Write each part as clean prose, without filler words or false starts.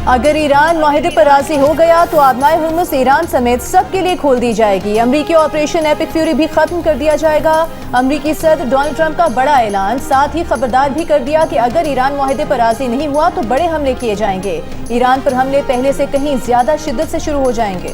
اگر ایران معاہدے پر راضی ہو گیا تو آبنائے ہرمز ایران سمیت سب کے لیے کھول دی جائے گی۔ امریکی آپریشن ایپک فیوری بھی ختم کر دیا جائے گا۔ امریکی صدر ڈونلڈ ٹرمپ کا بڑا اعلان، ساتھ ہی خبردار بھی کر دیا کہ اگر ایران معاہدے پر راضی نہیں ہوا تو بڑے حملے کیے جائیں گے۔ ایران پر حملے پہلے سے کہیں زیادہ شدت سے شروع ہو جائیں گے۔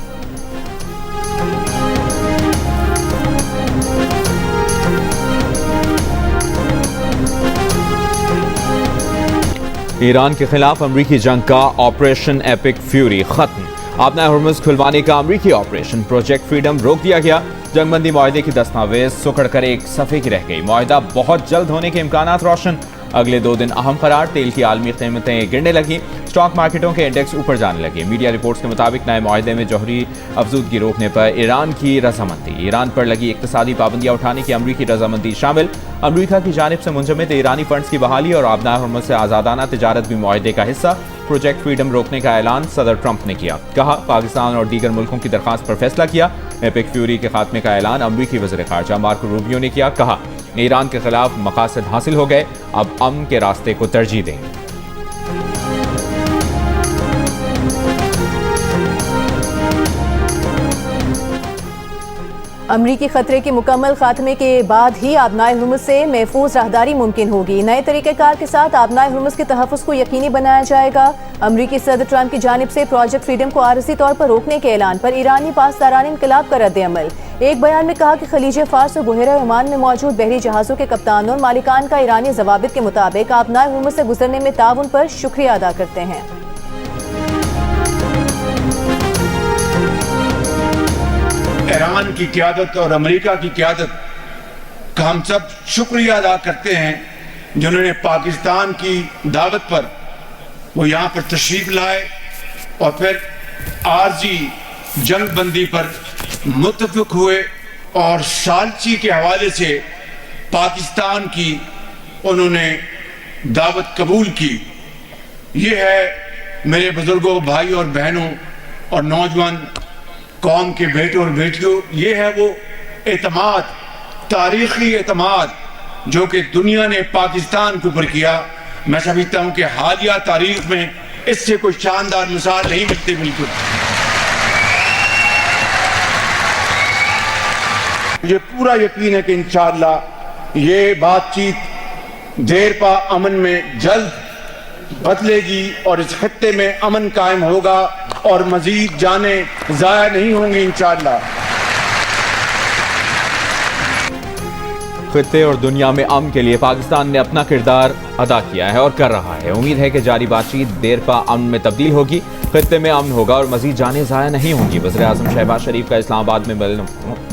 ایران کے خلاف امریکی جنگ کا آپریشن ایپک فیوری ختم۔ آبنائے ہرمز کھلوانے کا امریکی آپریشن پروجیکٹ فریڈم روک دیا گیا۔ جنگ بندی معاہدے کی دستاویز سکڑ کر ایک صفحے کی رہ گئی۔ معاہدہ بہت جلد ہونے کے امکانات روشن۔ اگلے 2 دن اہم قرار، تیل کی عالمی قیمتیں گرنے لگیں، اسٹاک مارکیٹوں کے انڈیکس اوپر جانے لگے۔ میڈیا رپورٹس کے مطابق نئے معاہدے میں جوہری افزودگی روکنے پر ایران کی رضامندی، ایران پر لگی اقتصادی پابندیاں اٹھانے کی امریکی رضامندی شامل، امریکہ کی جانب سے منجمد ایرانی فنڈز کی بحالی اور آبنائے ہرمز سے آزادانہ تجارت بھی معاہدے کا حصہ۔ پروجیکٹ فریڈم روکنے کا اعلان صدر ٹرمپ نے کیا، کہا پاکستان اور دیگر ملکوں کی درخواست پر فیصلہ کیا۔ ایپک فیوری کے خاتمے کا اعلان امریکی وزیر خارجہ مارکو روبیو نے کیا، کہا ایران کے خلاف مقاصد حاصل ہو گئے، اب امن کے راستے کو ترجیح دیں گے۔ امریکی خطرے کے مکمل خاتمے کے بعد ہی آبنائے ہرمز سے محفوظ راہداری ممکن ہوگی۔ نئے طریقہ کار کے ساتھ آبنائے ہرمز کے تحفظ کو یقینی بنایا جائے گا۔ امریکی صدر ٹرمپ کی جانب سے پروجیکٹ فریڈم کو عارضی طور پر روکنے کے اعلان پر ایرانی پاسداران انقلاب کا رد عمل۔ ایک بیان میں کہا کہ خلیج فارس اور بحیرہ عمان میں موجود بحری جہازوں کے کپتانوں اور مالکان کا ایرانی ضوابط کے مطابق آبنائے ہرمز سے گزرنے میں تعاون پر شکریہ ادا کرتے ہیں۔ ایران کی قیادت اور امریکہ کی قیادت کا ہم سب شکریہ ادا کرتے ہیں، جنہوں نے پاکستان کی دعوت پر وہ یہاں پر تشریف لائے اور پھر عارضی جنگ بندی پر متفق ہوئے اور ثالثی کے حوالے سے پاکستان کی انہوں نے دعوت قبول کی۔ یہ ہے میرے بزرگوں، بھائی اور بہنوں اور نوجوان قوم کے بیٹوں اور بیٹیوں، یہ ہے وہ اعتماد، تاریخی اعتماد جو کہ دنیا نے پاکستان کے اوپر کیا۔ میں سمجھتا ہوں کہ حالیہ تاریخ میں اس سے کوئی شاندار مثال نہیں ملتی۔ بالکل مجھے پورا یقین ہے کہ انشاءاللہ یہ بات چیت دیر پا امن میں جلد بدلے گی اور اس خطے میں امن قائم ہوگا اور مزید جانیں ضائع نہیں ہوں گی انشاءاللہ۔ خطے اور دنیا میں امن کے لیے پاکستان نے اپنا کردار ادا کیا ہے اور کر رہا ہے۔ امید ہے کہ جاری بات چیت دیر پا امن میں تبدیل ہوگی، خطے میں امن ہوگا اور مزید جانیں ضائع نہیں ہوں گی۔ وزیر اعظم شہباز شریف کا اسلام آباد میں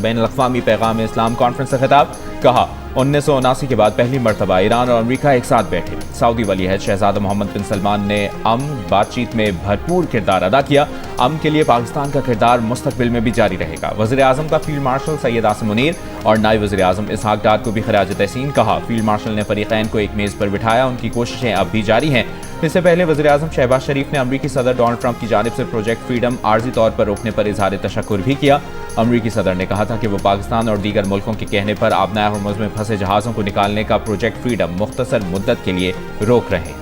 بین الاقوامی پیغام اسلام کانفرنس سے خطاب، کہا 1979 کے بعد پہلی مرتبہ ایران اور امریکہ ایک ساتھ بیٹھے۔ سعودی ولی عہد شہزادہ محمد بن سلمان نے امن بات چیت میں بھرپور کردار ادا کیا۔ امن کے لیے پاکستان کا کردار مستقبل میں بھی جاری رہے گا۔ وزیر اعظم کا فیلڈ مارشل سید عاصم منیر اور نائب وزیر اعظم اسحاق ڈار کو بھی خراج تحسین، کہا فیلڈ مارشل نے فریقین کو ایک میز پر بٹھایا، ان کی کوششیں اب بھی جاری ہیں۔ اس سے پہلے وزیر اعظم شہباز شریف نے امریکی صدر ڈونلڈ ٹرمپ کی جانب سے پروجیکٹ فریڈم عارضی طور پر روکنے پر اظہار تشکر بھی کیا۔ امریکی صدر نے کہا تھا کہ وہ پاکستان اور دیگر ملکوں کے کہنے پر آبنائے ہرمز میں پھنسے جہازوں کو نکالنے کا پروجیکٹ فریڈم مختصر مدت کے لیے روک رہے ہیں۔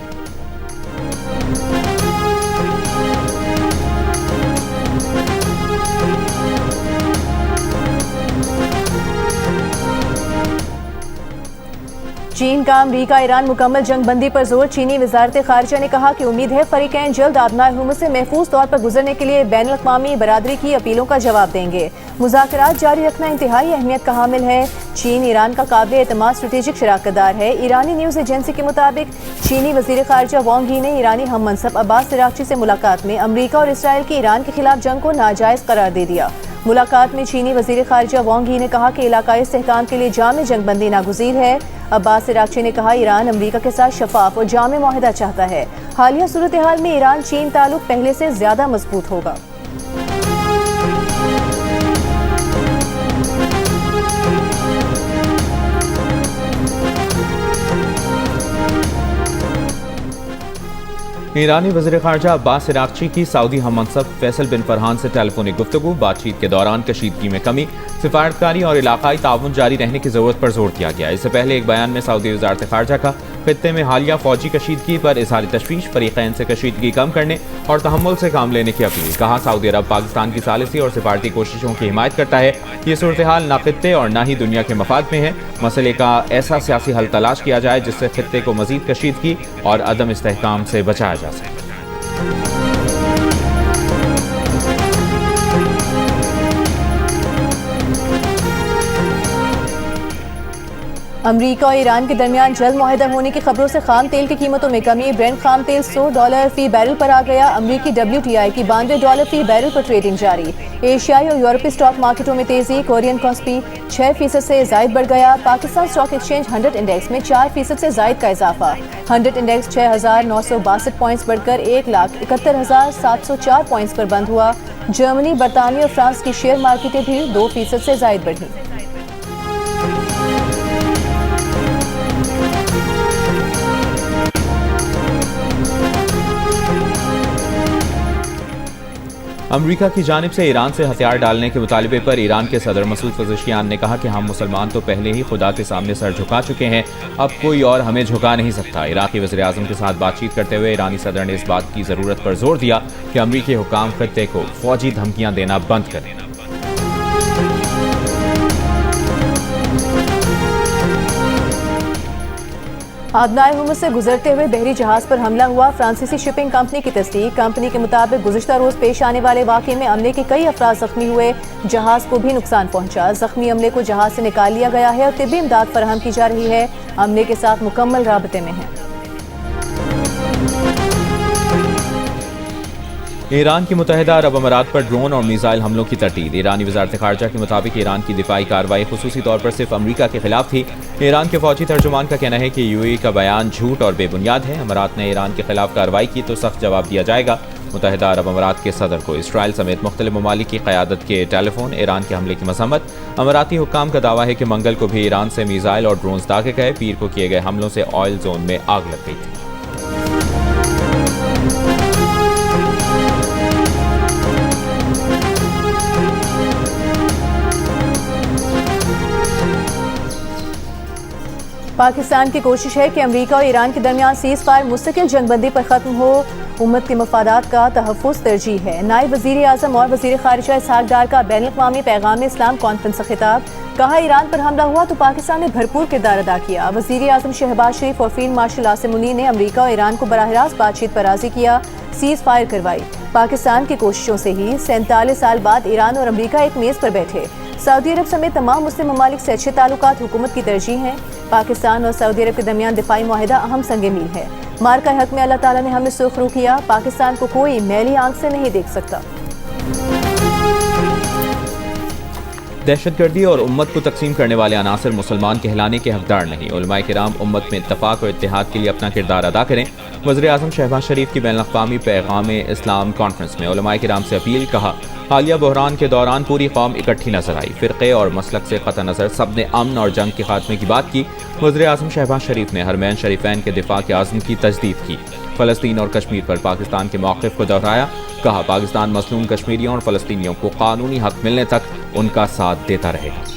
چین کا امریکہ ایران مکمل جنگ بندی پر زور۔ چینی وزارت خارجہ نے کہا کہ امید ہے فریقین جلد آبنائے ہرمز سے محفوظ طور پر گزرنے کے لیے بین الاقوامی برادری کی اپیلوں کا جواب دیں گے۔ مذاکرات جاری رکھنا انتہائی اہمیت کا حامل ہے۔ چین ایران کا قابل اعتماد اسٹریٹجک شراکت دار ہے۔ ایرانی نیوز ایجنسی کے مطابق چینی وزیر خارجہ وانگ ای نے ایرانی ہم منصب عباس اراغچی سے ملاقات میں امریکہ اور اسرائیل کی ایران کے خلاف جنگ کو ناجائز قرار دے دیا۔ ملاقات میں چینی وزیر خارجہ وانگ ای نے کہا کہ علاقائی استحکام کے لیے جامع جنگ بندی ناگزیر ہے۔ عباس اراغچی نے کہا ایران امریکہ کے ساتھ شفاف اور جامع معاہدہ چاہتا ہے۔ حالیہ صورتحال میں ایران چین تعلق پہلے سے زیادہ مضبوط ہوگا۔ ایرانی وزیر خارجہ عباس اراغچی کی سعودی ہم منصب فیصل بن فرحان سے ٹیلی فونک گفتگو، بات چیت کے دوران کشیدگی میں کمی، سفارتکاری اور علاقائی تعاون جاری رہنے کی ضرورت پر زور دیا گیا۔ اس سے پہلے ایک بیان میں سعودی وزارت خارجہ کا خطے میں حالیہ فوجی کشیدگی پر اظہار تشویش، فریقین سے کشیدگی کم کرنے اور تحمل سے کام لینے کی اپیل۔ کہا سعودی عرب پاکستان کی ثالثی اور سفارتی کوششوں کی حمایت کرتا ہے۔ یہ صورتحال نہ خطے اور نہ ہی دنیا کے مفاد میں ہے۔ مسئلے کا ایسا سیاسی حل تلاش کیا جائے جس سے خطے کو مزید کشیدگی اور عدم استحکام سے بچایا جا سکے۔ امریکہ اور ایران کے درمیان جلد معاہدہ ہونے کی خبروں سے خام تیل کی قیمتوں میں کمی۔ برنٹ خام تیل $100 فی بیرل پر آ گیا۔ امریکی WTI کی $92 فی بیرل پر ٹریڈنگ جاری۔ ایشیائی اور یورپی اسٹاک مارکیٹوں میں تیزی۔ کورین کاسپی 6% سے زائد بڑھ گیا۔ پاکستان اسٹاک ایکسچینج 100 انڈیکس میں 4% سے زائد کا اضافہ۔ 100 انڈیکس 6,962 پوائنٹس بڑھ کر 1,71,704 پوائنٹس پر بند ہوا۔ جرمنی، برطانیہ اور فرانس کی شیئر مارکیٹیں بھی 2% سے زائد بڑھیں۔ امریکہ کی جانب سے ایران سے ہتھیار ڈالنے کے مطالبے پر ایران کے صدر مسعود پزشکیان نے کہا کہ ہم مسلمان تو پہلے ہی خدا کے سامنے سر جھکا چکے ہیں، اب کوئی اور ہمیں جھکا نہیں سکتا۔ عراقی وزیر اعظم کے ساتھ بات چیت کرتے ہوئے ایرانی صدر نے اس بات کی ضرورت پر زور دیا کہ امریکی حکام خطے کو فوجی دھمکیاں دینا بند کریں۔ آدنائے ہرمز سے گزرتے ہوئے بحری جہاز پر حملہ ہوا۔ فرانسیسی شپنگ کمپنی کی تصدیق۔ کمپنی کے مطابق گزشتہ روز پیش آنے والے واقعے میں عملے کے کئی افراد زخمی ہوئے، جہاز کو بھی نقصان پہنچا۔ زخمی عملے کو جہاز سے نکال لیا گیا ہے اور طبی امداد فراہم کی جا رہی ہے۔ عملے کے ساتھ مکمل رابطے میں ہیں۔ ایران کی متحدہ عرب امارات پر ڈرون اور میزائل حملوں کی تردید۔ ایرانی وزارت خارجہ کے مطابق ایران کی دفاعی کارروائی خصوصی طور پر صرف امریکہ کے خلاف تھی۔ ایران کے فوجی ترجمان کا کہنا ہے کہ UAE کا بیان جھوٹ اور بے بنیاد ہے۔ امارات نے ایران کے خلاف کارروائی کی تو سخت جواب دیا جائے گا۔ متحدہ عرب امارات کے صدر کو اسرائیل سمیت مختلف ممالک کی قیادت کے ٹیلی فون۔ ایران کے حملے کی مذمت۔ اماراتی حکام کا دعویٰ ہے کہ منگل کو بھی ایران سے میزائل اور ڈرونز داغے گئے۔ پیر کو کیے گئے حملوں سے آئل زون میں آگ لگ گئی تھی۔ پاکستان کی کوشش ہے کہ امریکہ اور ایران کے درمیان سیز فائر مستقل جنگ بندی پر ختم ہو۔ امت کے مفادات کا تحفظ ترجیح ہے۔ نائب وزیر اعظم اور وزیر خارجہ اسحاق ڈار کا بین الاقوامی پیغام اسلام کانفرنس سے خطاب۔ کہا ایران پر حملہ ہوا تو پاکستان نے بھرپور کردار ادا کیا۔ وزیر اعظم شہباز شریف اور فیلڈ مارشل عاصم منیر نے امریکہ اور ایران کو براہ راست بات چیت پر راضی کیا، سیز فائر کروائی۔ پاکستان کی کوششوں سے ہی 47 سال بعد ایران اور امریکہ ایک میز پر بیٹھے۔ سعودی عرب سمیت تمام مسلم ممالک سے اچھے تعلقات حکومت کی ترجیح ہیں۔ پاکستان اور سعودی عرب کے درمیان دفاعی معاہدہ اہم سنگ میل ہے۔ مارکہ حق میں اللہ تعالیٰ نے ہمیں سرخرو کیا، پاکستان کو کوئی میلی آنکھ سے نہیں دیکھ سکتا۔ دہشت گردی اور امت کو تقسیم کرنے والے عناصر مسلمان کہلانے کے حقدار نہیں۔ علماء کرام امت میں اتفاق اور اتحاد کے لیے اپنا کردار ادا کریں۔ وزیر اعظم شہباز شریف کی بین الاقوامی پیغام اسلام کانفرنس میں علماء کرام سے اپیل۔ کہا حالیہ بحران کے دوران پوری قوم اکٹھی نظر آئی، فرقے اور مسلک سے قطع نظر سب نے امن اور جنگ کے خاتمے کی بات کی۔ وزیر اعظم شہباز شریف نے حرمین شریفین کے دفاع کے عزم کی تجدید کی۔ فلسطین اور کشمیر پر پاکستان کے موقف کو دہرایا۔ کہا پاکستان مظلوم کشمیریوں اور فلسطینیوں کو قانونی حق ملنے تک ان کا ساتھ دیتا رہے گا۔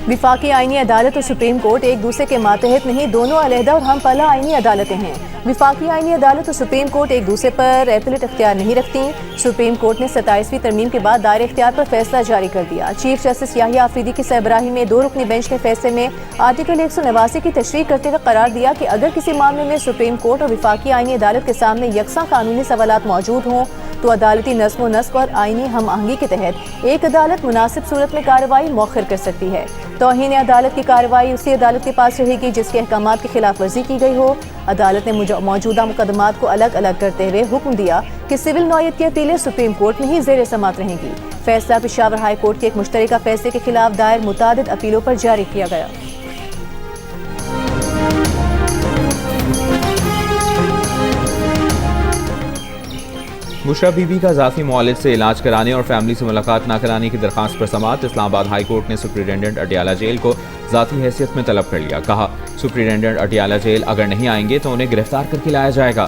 وفاقی آئینی عدالت اور سپریم کورٹ ایک دوسرے کے ماتحت نہیں، دونوں علیحدہ اور ہم پلہ آئینی عدالتیں ہیں۔ وفاقی آئینی عدالت اور سپریم کورٹ ایک دوسرے پر ایپلیٹ اختیار نہیں رکھتی۔ سپریم کورٹ نے 27ویں ترمیم کے بعد دائرہ اختیار پر فیصلہ جاری کر دیا۔ چیف جسٹس یحییٰ آفریدی کی سربراہی میں 2 رکنی بینچ نے فیصلے میں آرٹیکل 189 کی تشریح کرتے ہوئے قرار دیا کہ اگر کسی معاملے میں سپریم کورٹ اور وفاقی آئینی عدالت کے سامنے یکساں قانونی سوالات موجود ہوں تو عدالتی نظم و نسق اور آئینی ہم آہنگی کے تحت ایک عدالت مناسب صورت میں کارروائی مؤخر کر سکتی ہے۔ توہین عدالت کی کارروائی اسی عدالت کے پاس رہے گی جس کے احکامات کی خلاف ورزی کی گئی ہو۔ عدالت نے موجودہ مقدمات کو الگ الگ کرتے ہوئے حکم دیا کہ سول نوعیت کی اپیلیں سپریم کورٹ میں ہی زیر سماعت رہیں گی۔ فیصلہ پشاور ہائی کورٹ کے ایک مشترکہ فیصلے کے خلاف دائر متعدد اپیلوں پر جاری کیا گیا۔ بشرا بی بی کا ذاتی معالج سے علاج کرانے اور فیملی سے ملاقات نہ کرانے کی درخواست پر سماعت۔ اسلام آباد ہائی کورٹ نے سپرنٹینڈنٹ اٹیالہ جیل کو ذاتی حیثیت میں طلب کر لیا۔ کہا سپرنٹینڈنٹ اٹیالہ جیل اگر نہیں آئیں گے تو انہیں گرفتار کر کے لایا جائے گا۔